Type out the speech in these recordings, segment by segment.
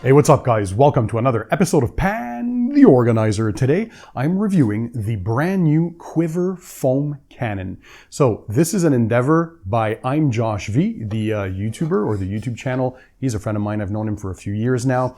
Hey, what's up guys? Welcome to another episode of Pan the Organizer. Today, I'm reviewing the brand new Quivr Foam Cannon. So this is an endeavor by ImJoshV, the YouTuber or the YouTube channel. He's a friend of mine. I've known him for a few years now.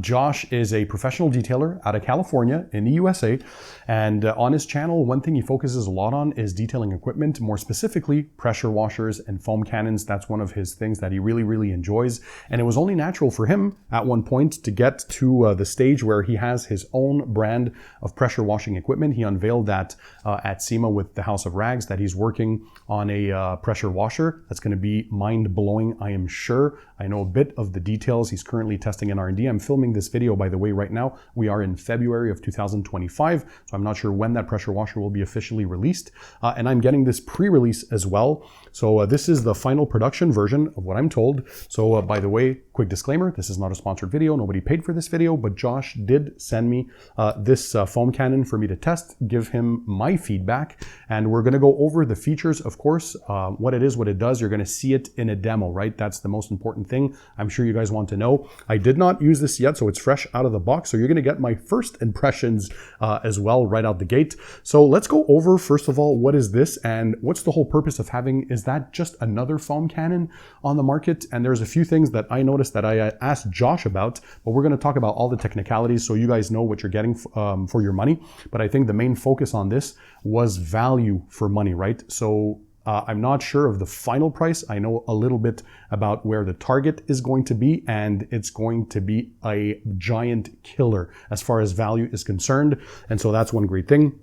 Josh is a professional detailer out of California in the USA. And on his channel, one thing he focuses a lot on is detailing equipment, more specifically pressure washers and foam cannons. That's one of his things that he really enjoys. And it was only natural for him at one point to get to the stage where he has his own brand of pressure washing equipment. He unveiled that at SEMA with the House of Rags, that he's working on a pressure washer that's going to be mind-blowing, I am sure. I know a bit of the details. He's currently testing in R&D. I'm filming this video, by the way, right now. We are in February of 2025, so I'm not sure when that pressure washer will be officially released. And I'm getting this pre-release as well. So this is the final production version of what I'm told. So by the way, quick disclaimer, this is not a sponsored video. Nobody paid for this video, but Josh did send me this foam cannon for me to test, give him my feedback. And we're gonna go over the features, of course, what it is, what it does. You're gonna see it in a demo, right? That's the most important thing. I'm sure you guys want to know. I did not use this yet, so it's fresh out of the box. So you're gonna get my first impressions as well, right out the gate. So let's go over, first of all, what is this and what's the whole purpose of having, is that just another foam cannon on the market? And there's a few things that I noticed that I asked Josh about, but we're gonna talk about all the technicalities so you guys know what you're getting for your money. But I think the main focus on this was value for money, right? So I'm not sure of the final price. I know a little bit about where the target is going to be, and it's going to be a giant killer as far as value is concerned. And so that's one great thing.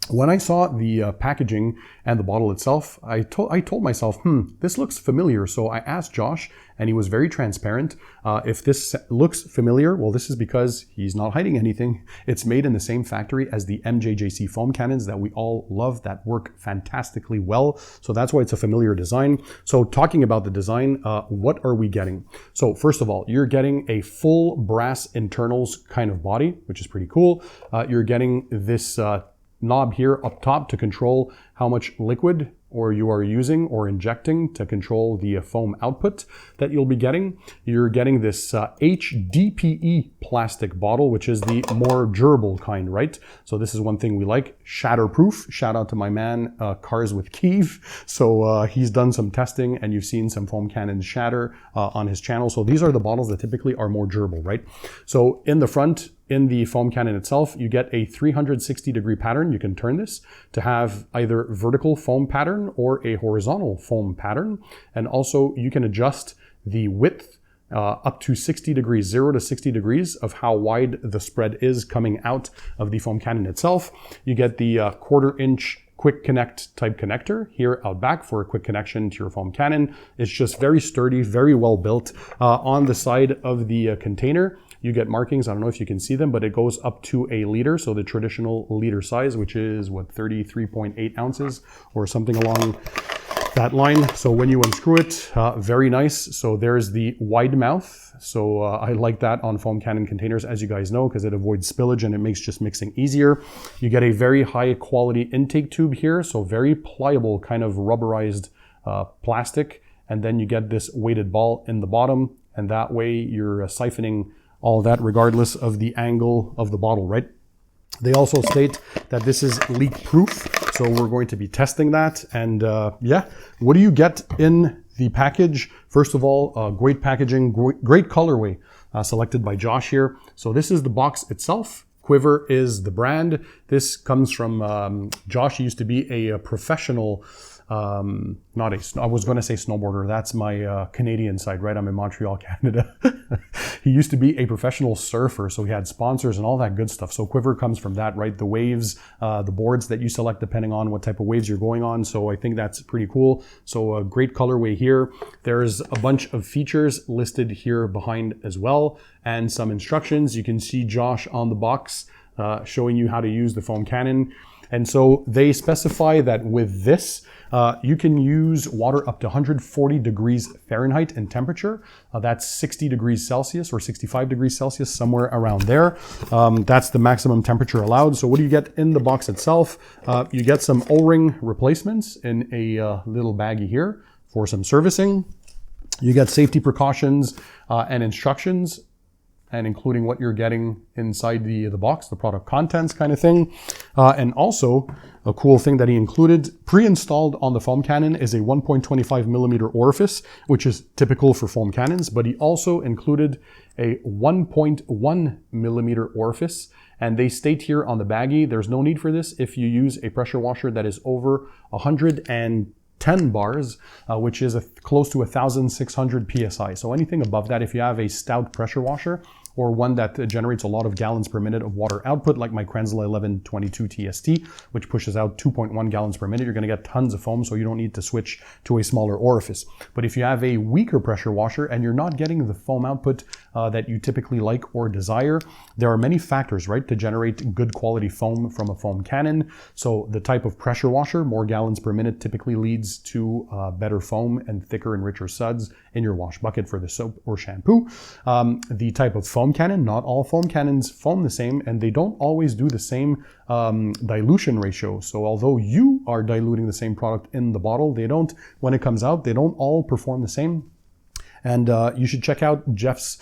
When I saw the packaging and the bottle itself, I told myself, this looks familiar. So I asked Josh, and he was very transparent. If this looks familiar, well, this is because he's not hiding anything. It's made in the same factory as the ImJoshV foam cannons that we all love, that work fantastically well. So that's why it's a familiar design. So talking about the design, what are we getting? So first of all, you're getting a full brass internals kind of body, which is pretty cool. You're getting this knob here up top to control how much liquid or you are using or injecting to control the foam output that you'll be getting. You're getting this HDPE plastic bottle, which is the more durable kind, right? So this is one thing we like, shatterproof. Shout out to my man, Cars with Quivr. So he's done some testing and you've seen some foam cannons shatter on his channel. So these are the bottles that typically are more durable, right? So in the front, in the foam cannon itself, you get a 360-degree pattern. You can turn this to have either vertical foam pattern or a horizontal foam pattern. And also you can adjust the width up to 60 degrees, 0 to 60 degrees of how wide the spread is coming out of the foam cannon itself. You get the 1/4 inch quick connect type connector here out back for a quick connection to your foam cannon. It's just very sturdy, very well built. On the side of the container, you get markings. I don't know if you can see them, but it goes up to a liter. So the traditional liter size, which is what, 33.8 ounces or something along that line. So when you unscrew it, very nice. So there's the wide mouth. So I like that on foam cannon containers, as you guys know, because it avoids spillage and it makes just mixing easier. You get a very high quality intake tube here. So very pliable, kind of rubberized plastic. And then you get this weighted ball in the bottom. And that way you're siphoning all that regardless of the angle of the bottle, right? They also state that this is leak proof. So we're going to be testing that. And yeah, what do you get in the package? First of all, great packaging, great colorway selected by Josh here. So this is the box itself. Quivr is the brand. This comes from Josh. He used to be a professional I was going to say snowboarder. That's my Canadian side, right? I'm in Montreal, Canada. He used to be a professional surfer, so he had sponsors and all that good stuff. So Quivr comes from that, right? The waves, the boards that you select depending on what type of waves you're going on. So I think that's pretty cool. So a great colorway here. There's a bunch of features listed here behind as well, and some instructions. You can see Josh on the box showing you how to use the foam cannon. And so they specify that with this, you can use water up to 140 degrees Fahrenheit in temperature. That's 60 degrees Celsius or 65 degrees Celsius, somewhere around there. That's the maximum temperature allowed. So what do you get in the box itself? You get some O-ring replacements in a little baggie here for some servicing. You get safety precautions and instructions and including what you're getting inside the box, the product contents kind of thing. And also a cool thing that he included, pre-installed on the foam cannon is a 1.25 millimeter orifice, which is typical for foam cannons, but he also included a 1.1 millimeter orifice. And they state here on the baggie, there's no need for this if you use a pressure washer that is over 110 bars, which is close to 1,600 PSI. So anything above that, if you have a stout pressure washer, or one that generates a lot of gallons per minute of water output, like my Krenzla 1122 TST, which pushes out 2.1 gallons per minute, you're gonna get tons of foam, so you don't need to switch to a smaller orifice. But if you have a weaker pressure washer and you're not getting the foam output that you typically like or desire, there are many factors, right, to generate good quality foam from a foam cannon. So the type of pressure washer, more gallons per minute, typically leads to better foam and thicker and richer suds in your wash bucket for the soap or shampoo. The type of foam cannon, not all foam cannons foam the same, and they don't always do the same dilution ratio. So although you are diluting the same product in the bottle, they don't, when it comes out, they don't all perform the same. And you should check out Jeff's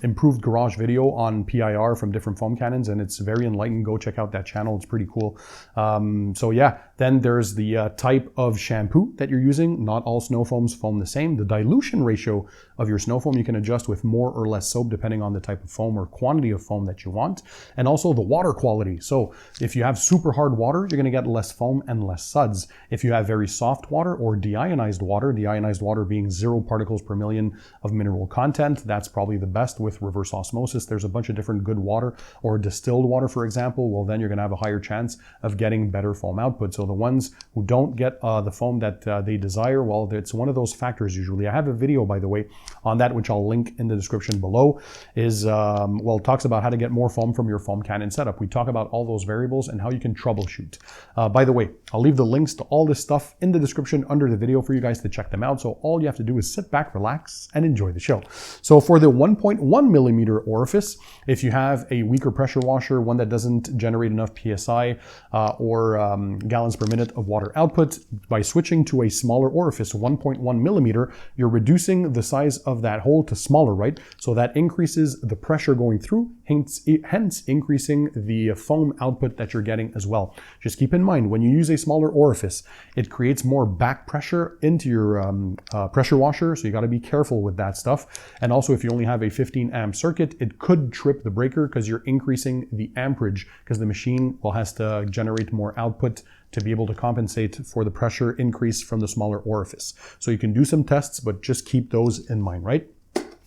improved garage video on PIR from different foam cannons, and it's very enlightening. Go check out that channel. It's pretty cool. So yeah, then there's the type of shampoo that you're using. Not all snow foams foam the same. The dilution ratio of your snow foam you can adjust with more or less soap depending on the type of foam or quantity of foam that you want. And also the water quality. So if you have super hard water, you're gonna get less foam and less suds. If you have very soft water or deionized water being 0 particles per million of mineral content, that's probably the best with reverse osmosis. There's a bunch of different good water, or distilled water, for example. Well, then you're gonna have a higher chance of getting better foam output. So the ones who don't get the foam that they desire, well, it's one of those factors usually. I have a video, by the way, on that, which I'll link in the description below, is, well, it talks about how to get more foam from your foam cannon setup. We talk about all those variables and how you can troubleshoot. By the way, I'll leave the links to all this stuff in the description under the video for you guys to check them out. So all you have to do is sit back, relax, and enjoy the show. So for the 1.1 millimeter orifice, if you have a weaker pressure washer, one that doesn't generate enough PSI or gallons per minute of water output, by switching to a smaller orifice, 1.1 millimeter, you're reducing the size of that hole to smaller, right? So that increases the pressure going through, hence increasing the foam output that you're getting as well. Just keep in mind, when you use a smaller orifice, it creates more back pressure into your pressure washer, so you got to be careful with that stuff. And also, if you only have a 15 amp circuit, it could trip the breaker because you're increasing the amperage, because the machine has to generate more output to be able to compensate for the pressure increase from the smaller orifice. So you can do some tests, but just keep those in mind, right?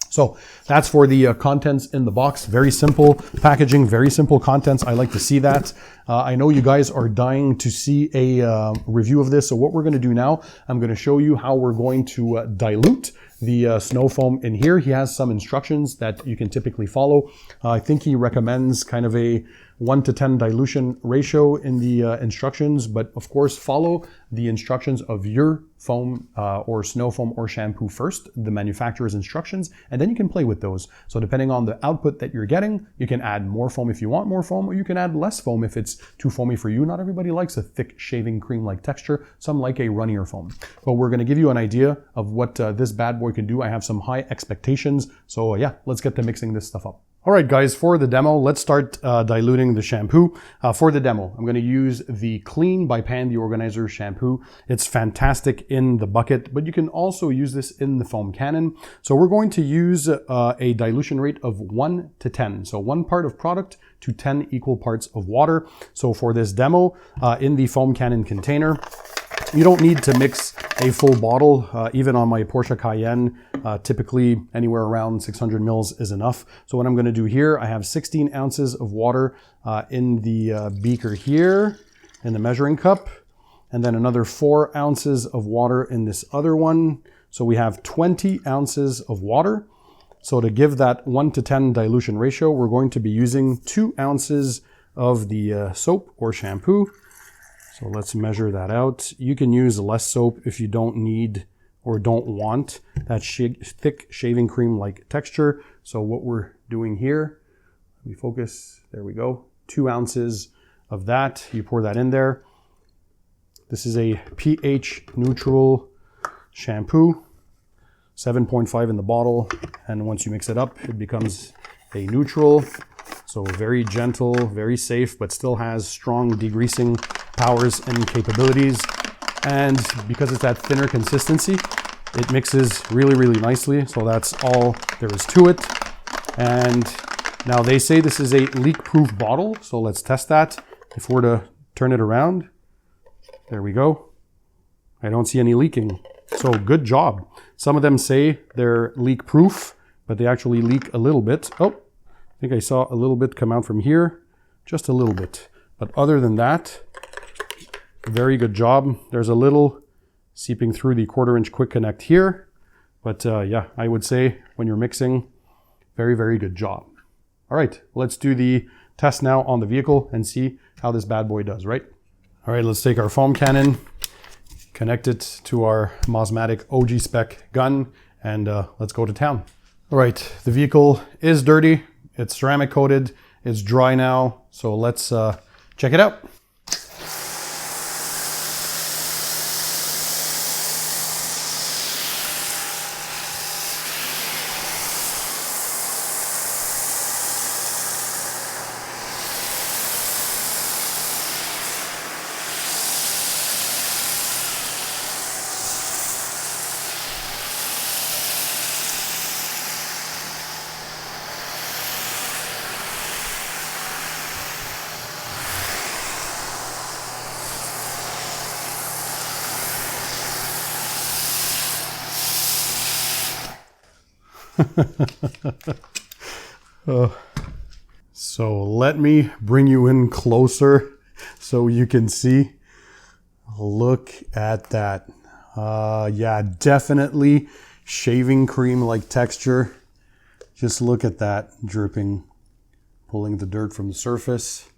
So that's for the contents in the box. Very simple packaging, very simple contents. I like to see that. I know you guys are dying to see a review of this. So what we're going to do now, I'm going to show you how we're going to dilute the snow foam in here. He has some instructions that you can typically follow. I think he recommends kind of a 1:10 dilution ratio in the instructions, but of course follow the instructions of your foam or snow foam or shampoo first, the manufacturer's instructions, and then you can play with those. So depending on the output that you're getting, you can add more foam if you want more foam, or you can add less foam if it's too foamy for you. Not everybody likes a thick shaving cream-like texture. Some like a runnier foam. But we're gonna give you an idea of what this bad boy can do. I have some high expectations. So yeah, let's get to mixing this stuff up. All right, guys, for the demo, let's start diluting the shampoo. For the demo, I'm going to use the Clean by Pan the Organizer shampoo. It's fantastic in the bucket, but you can also use this in the foam cannon. So we're going to use a dilution rate of 1 to 10. So 1 part of product to 10 equal parts of water. So for this demo, in the foam cannon container, you don't need to mix a full bottle. Even on my Porsche Cayenne, typically anywhere around 600 mils is enough. So what I'm going to do here, I have 16 ounces of water in the beaker here, in the measuring cup, and then another 4 ounces of water in this other one. So we have 20 ounces of water. So to give that 1 to 10 dilution ratio, we're going to be using 2 ounces of the soap or shampoo. So let's measure that out. You can use less soap if you don't need or don't want that thick shaving cream-like texture. So what we're doing here, let me focus, there we go. 2 ounces of that, you pour that in there. This is a pH neutral shampoo. 7.5 in the bottle, and once you mix it up, it becomes a neutral. So very gentle, very safe, but still has strong degreasing powers and capabilities. And because it's that thinner consistency, it mixes really, really nicely. So that's all there is to it. And now they say this is a leak-proof bottle. So let's test that. If we're to turn it around, there we go. I don't see any leaking. So good job. Some of them say they're leak-proof, but they actually leak a little bit. Oh, I think I saw a little bit come out from here. Just a little bit. But other than that, very good job. There's a little seeping through the 1/4-inch quick connect here. But yeah, I would say when you're mixing, very, very good job. All right, let's do the test now on the vehicle and see how this bad boy does, right? All right, let's take our foam cannon, connect it to our Mosmatic OG spec gun, and let's go to town. All right, the vehicle is dirty. It's ceramic coated. It's dry now. So let's check it out. So let me bring you in closer so you can see. Look at that. Yeah, definitely shaving cream-like texture. Just look at that dripping, pulling the dirt from the surface.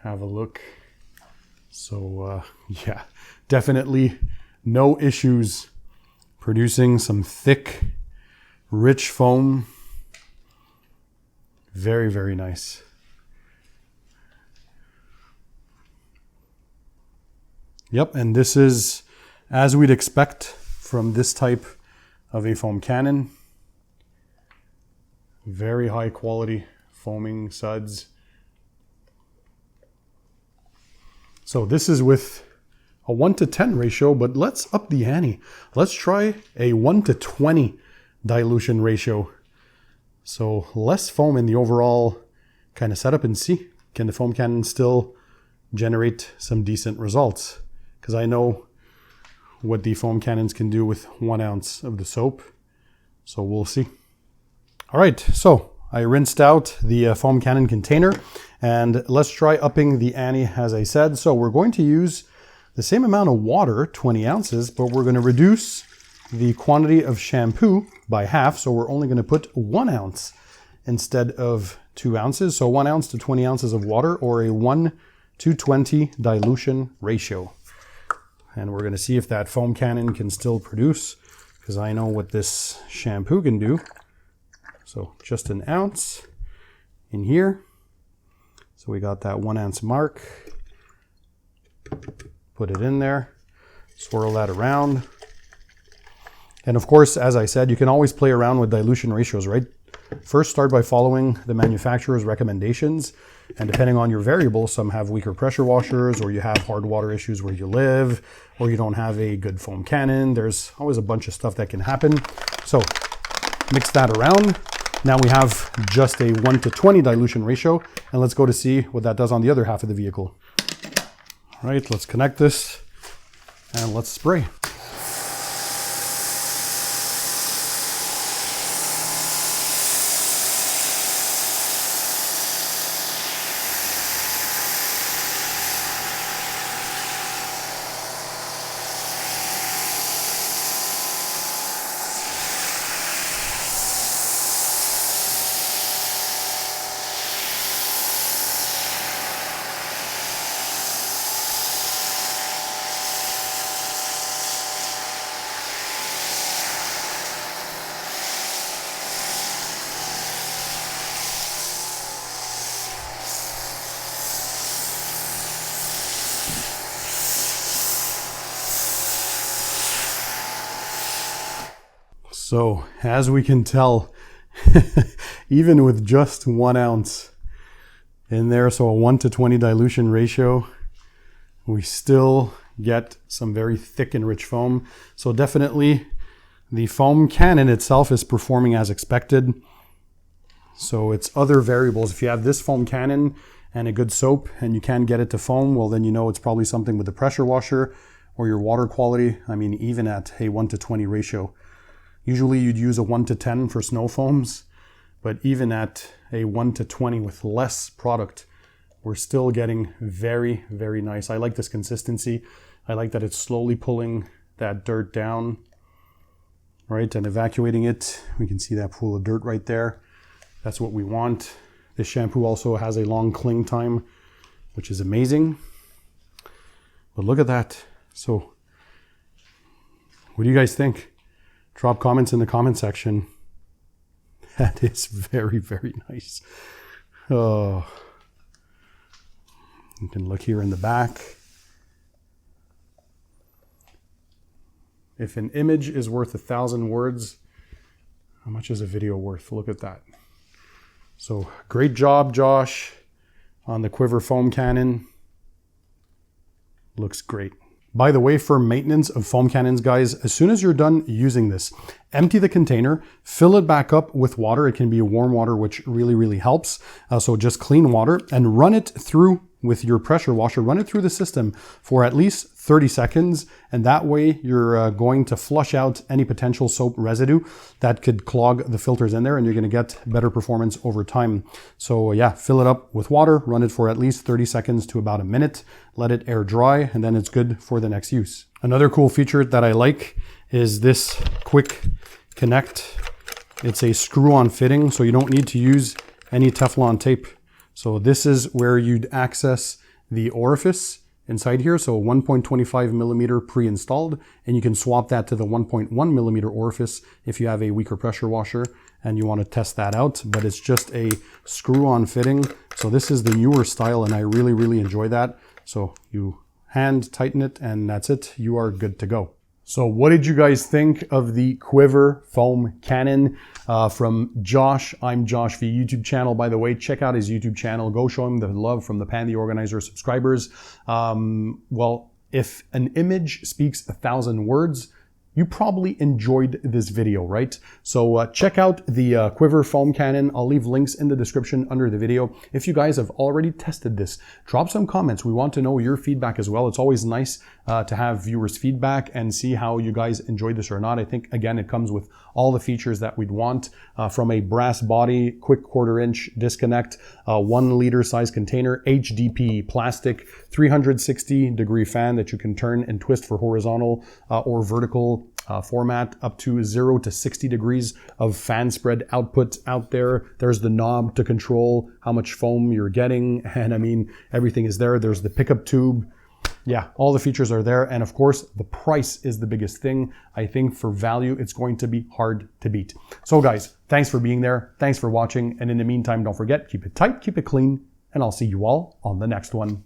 Have a look. So yeah, definitely no issues producing some thick, rich foam. Very, very nice. Yep, and this is as we'd expect from this type of a foam cannon. Very high quality foaming suds. So this is with a 1:10 ratio, but let's up the ante. Let's try a 1:20 dilution ratio. So less foam in the overall kind of setup, and see, can the foam cannon still generate some decent results? Because I know what the foam cannons can do with 1 ounce of the soap. So we'll see. All right, so I rinsed out the foam cannon container, and let's try upping the ante as I said. So we're going to use the same amount of water, 20 ounces, but we're going to reduce the quantity of shampoo by half. So we're only going to put 1 ounce instead of 2 ounces. So 1 ounce to 20 ounces of water, or a 1:20 dilution ratio. And we're going to see if that foam cannon can still produce, because I know what this shampoo can do. So just 1 ounce in here. So we got that 1 ounce mark. Put it in there, swirl that around. And of course, as I said, you can always play around with dilution ratios, right? First, start by following the manufacturer's recommendations. And depending on your variable, some have weaker pressure washers, or you have hard water issues where you live, or you don't have a good foam cannon. There's always a bunch of stuff that can happen. So mix that around. Now we have just a 1:20 dilution ratio, and let's go to see what that does on the other half of the vehicle. All right, let's connect this and let's spray. So as we can tell, even with just 1 ounce in there, so a 1:20 dilution ratio, we still get some very thick and rich foam. So definitely the foam cannon itself is performing as expected. So it's other variables. If you have this foam cannon and a good soap and you can't get it to foam, well then you know it's probably something with the pressure washer or your water quality. I mean, even at a 1:20 ratio. Usually you'd use a 1:10 for snow foams, but even at a 1:20 with less product, we're still getting very, very nice. I like this consistency. I like that it's slowly pulling that dirt down, right, and evacuating it. We can see that pool of dirt right there. That's what we want. This shampoo also has a long cling time, which is amazing. But look at that. So what do you guys think? Drop comments in the comment section. That is very, very nice. Oh. You can look here in the back. If an image is worth 1,000 words, how much is a video worth? Look at that. So great job, Josh, on the Quivr Foam Cannon. Looks great. By the way, for maintenance of foam cannons, guys, as soon as you're done using this, empty the container, fill it back up with water. It can be warm water, which really, really helps. So just clean water and run it through with your pressure washer, run it through the system for at least 30 seconds. And that way you're going to flush out any potential soap residue that could clog the filters in there, and you're going to get better performance over time. So yeah, fill it up with water, run it for at least 30 seconds to about a minute, let it air dry, and then it's good for the next use. Another cool feature that I like is this quick connect. It's a screw-on fitting, so you don't need to use any Teflon tape. So this is where you'd access the orifice inside here. So 1.25 millimeter pre-installed, and you can swap that to the 1.1 millimeter orifice if you have a weaker pressure washer and you want to test that out. But it's just a screw-on fitting. So this is the newer style, and I really, really enjoy that. So you hand tighten it and that's it. You are good to go. So what did you guys think of the Quivr Foam Cannon from Josh, ImJoshV YouTube channel? By the way, check out his YouTube channel. Go show him the love from the Pan the Organizer subscribers. Well, if an image speaks 1,000 words, you probably enjoyed this video, right? So check out the Quivr Foam Cannon. I'll leave links in the description under the video. If you guys have already tested this, drop some comments. We want to know your feedback as well. It's always nice to have viewers' feedback and see how you guys enjoyed this or not. I think, again, it comes with all the features that we'd want, from a brass body, quick 1/4 inch disconnect, 1 liter size container, HDPE plastic, 360-degree fan that you can turn and twist for horizontal or vertical format, up to 0 to 60 degrees of fan spread output out there. There's the knob to control how much foam you're getting, and I mean, everything is there. There's the pickup tube. Yeah, all the features are there. And of course, the price is the biggest thing. I think for value, it's going to be hard to beat. So guys, thanks for being there. Thanks for watching. And in the meantime, don't forget, keep it tight, keep it clean, and I'll see you all on the next one.